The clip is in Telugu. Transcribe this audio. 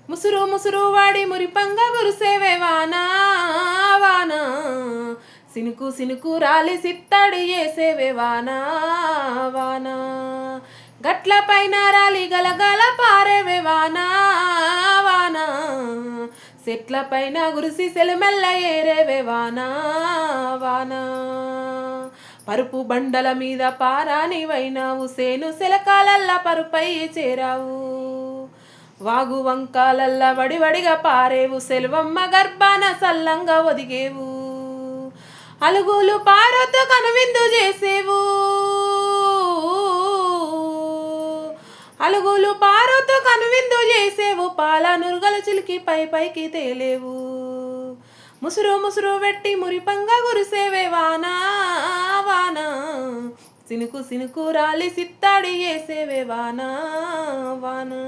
ముసురు ముసురు వాడి మురిపంగా గురుసేవే వానా వానా, సినుకు సినుకు రాలి సిత్తడి వేసేవే వానా వానా, గట్ల పైన రాలి గలగల పారేవే వానా వానా, చెట్ల పైన గురిసి సెలమెల్ల ఏరేవే వానా వానా, పరుపు బండల మీద పారానివైనావు, సేను సెలకాలల్లా పరుపై చేరావు, వాగు వంకాలల్లా వడివడిగా పారేవు, సెల్వమ్మ గర్భాన సల్లంగా ఒదిగేవు, అలుగులు పారతో కనువిందు చేసేవు, అలుగులు పారతో కనువిందు చేసేవు, పాల నురుగలు చిలికి పై పైకి తేలేవు, ముసురు ముసురు పెట్టి మురిపంగా గురిసేవే వానా వానా, సినుకు సినుకు రాలి సిత్తాడి వేసేవే వానా వానా.